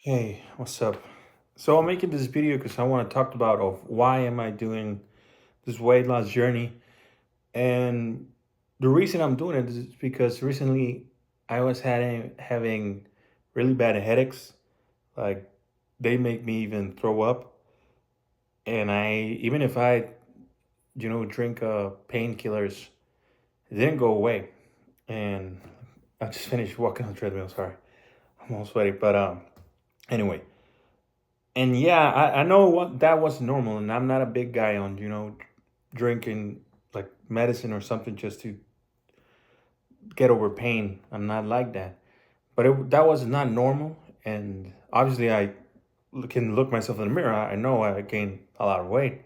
Hey, what's up? So I'm making this video because I want to talk about of why am I doing this weight loss journey, and the reason I'm doing it is because recently I was having really bad headaches, like they make me even throw up, and I even if I drink painkillers, it didn't go away, and I just finished walking on the treadmill. Sorry, I'm all sweaty, but anyway. And yeah, I know what that was normal, and I'm not a big guy on drinking like medicine or something just to get over pain. I'm not like that, but that was not normal, and obviously I can look myself in the mirror. I know I gained a lot of weight,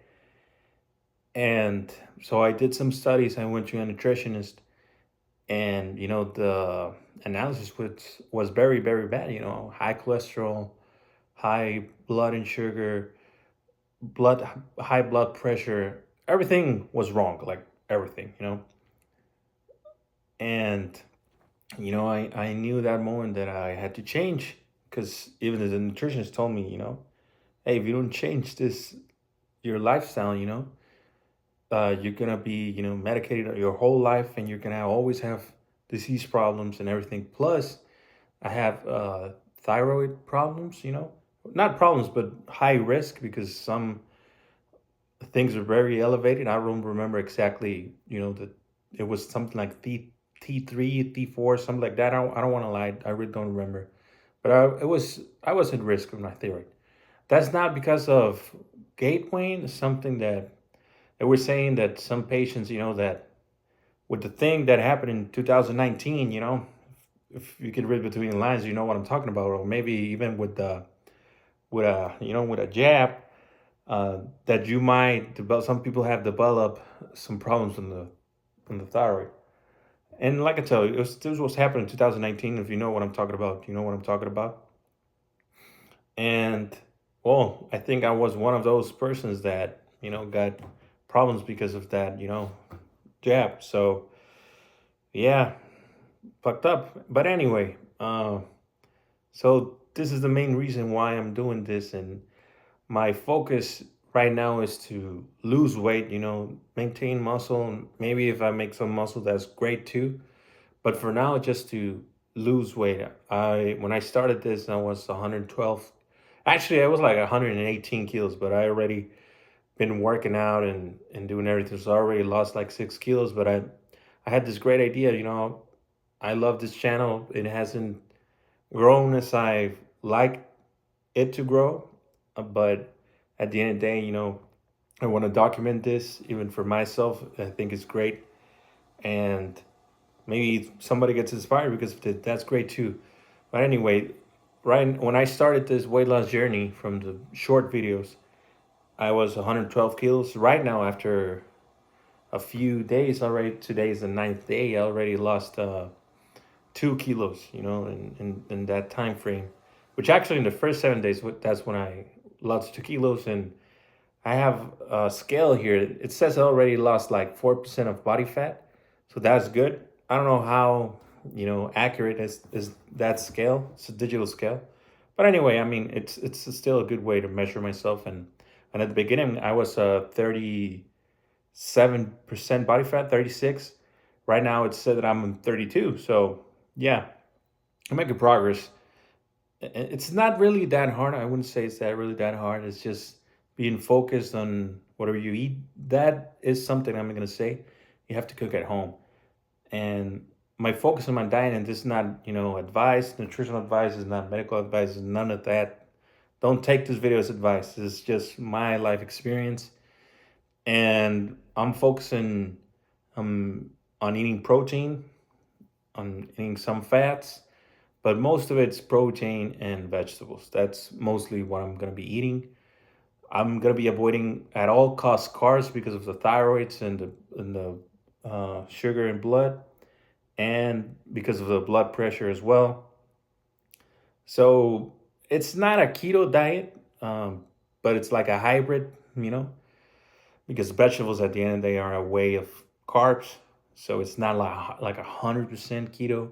and so I did some studies. I went to a nutritionist, and the analysis was very very bad. High cholesterol, high blood and sugar, blood high blood pressure, everything was wrong, like everything. And I knew that moment that I had to change, because even the nutritionist told me, hey, if you don't change this your lifestyle, you're gonna be medicated your whole life, and you're gonna always have disease problems and everything. Plus I have thyroid problems, not problems but high risk, because some things are very elevated. I don't remember exactly, that it was something like T3, T4, something like that. I don't want to lie. I really don't remember. But I was at risk of my thyroid. That's not because of gait weight. It's something that they were saying that some patients, that with the thing that happened in 2019, if you can read between the lines, you know what I'm talking about, or maybe even with a jab, that you might develop. Some people have developed some problems in the thyroid. And like I tell you, this was happening in 2019. If you know what I'm talking about, you know what I'm talking about. And well, I think I was one of those persons that got problems because of that jab. So yeah, fucked up. But anyway, so this is the main reason why I'm doing this, and my focus right now is to lose weight, maintain muscle. And maybe if I make some muscle, that's great too. But for now, just to lose weight. When I started this, I was 112. Actually, I was like 118 kilos, but I already been working out and doing everything. So I already lost like 6 kilos. But I had this great idea. I love this channel. It hasn't grown as I like it to grow, but at the end of the day, I want to document this even for myself. I think it's great, and maybe somebody gets inspired because of it. That's great too. But anyway, right when I started this weight loss journey from the short videos, I was 112 kilos. Right now, after a few days already, today is the ninth day, I already lost 2 kilos, in that time frame, which actually in the first 7 days, that's when I lost 2 kilos. And I have a scale here. It says I already lost like 4% of body fat. So that's good. I don't know how, accurate is that scale. It's a digital scale. But anyway, I mean, it's still a good way to measure myself. And at the beginning, I was 37% body fat, 36. Right now, it's said that I'm 32. So yeah, I'm making progress. It's not really that hard. I wouldn't say it's that really that hard. It's just being focused on whatever you eat. That is something I'm going to say. You have to cook at home. And my focus on my diet, and this is not, advice, nutritional advice, is not medical advice, is none of that. Don't take this video as advice. This is just my life experience. And I'm focusing on eating protein, on eating some fats, but most of it's protein and vegetables. That's mostly what I'm going to be eating. I'm going to be avoiding at all costs carbs because of the thyroids and the sugar in blood, and because of the blood pressure as well. So it's not a keto diet, but it's like a hybrid, because vegetables at the end of the day are a way of carbs. So it's not like 100% keto.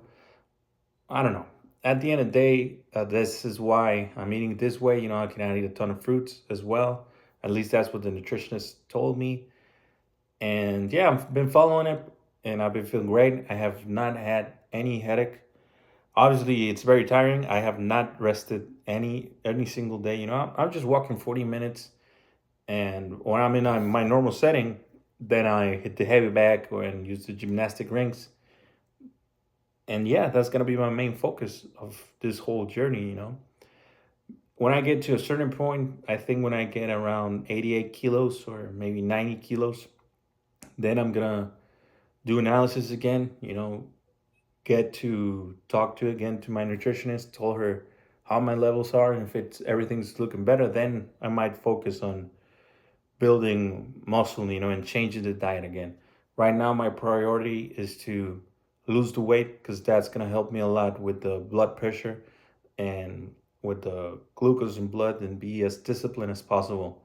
I don't know. at the end of the day, this is why I'm eating this way. I can eat a ton of fruits as well. At least that's what the nutritionist told me. And yeah, I've been following it and I've been feeling great. I have not had any headache. Obviously, it's very tiring. I have not rested any single day. I'm just walking 40 minutes, and when I'm in my normal setting, then I hit the heavy bag and use the gymnastic rings. And yeah, that's gonna be my main focus of this whole journey. When I get to a certain point, I think when I get around 88 kilos or maybe 90 kilos, then I'm gonna do analysis again. Get to talk to again to my nutritionist, told her how my levels are, and if it's everything's looking better, then I might focus on building muscle, and changing the diet again. Right now, my priority is to lose the weight because that's gonna help me a lot with the blood pressure and with the glucose in blood, and be as disciplined as possible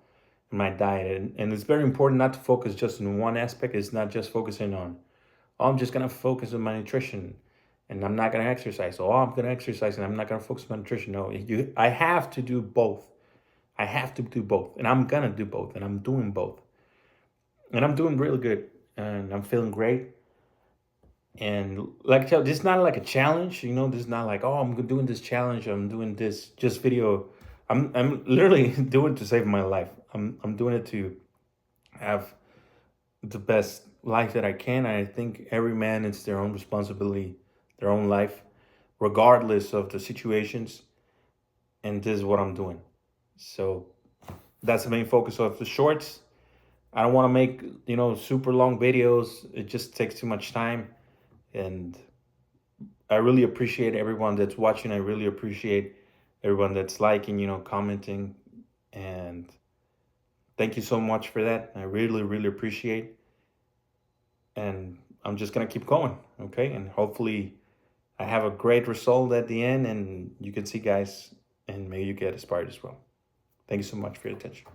in my diet. And it's very important not to focus just on one aspect. It's not just focusing on, oh, I'm just gonna focus on my nutrition and I'm not gonna exercise. Oh, I'm gonna exercise and I'm not gonna focus on my nutrition. No, I have to do both. I have to do both, and I'm gonna do both, and I'm doing both, and I'm doing really good, and I'm feeling great. And like I tell, this is not like a challenge. This is not like, oh, I'm doing this challenge. I'm doing this just video. I'm literally doing it to save my life. I'm doing it to have the best life that I can. And I think every man is their own responsibility, their own life, regardless of the situations. And this is what I'm doing. So that's the main focus of the shorts. I don't want to make, super long videos. It just takes too much time. And I really appreciate everyone that's watching. I really appreciate everyone that's liking, commenting. And thank you so much for that. I really, really appreciate. And I'm just going to keep going. Okay. And hopefully I have a great result at the end and you can see guys and maybe you get inspired as well. Thank you so much for your attention.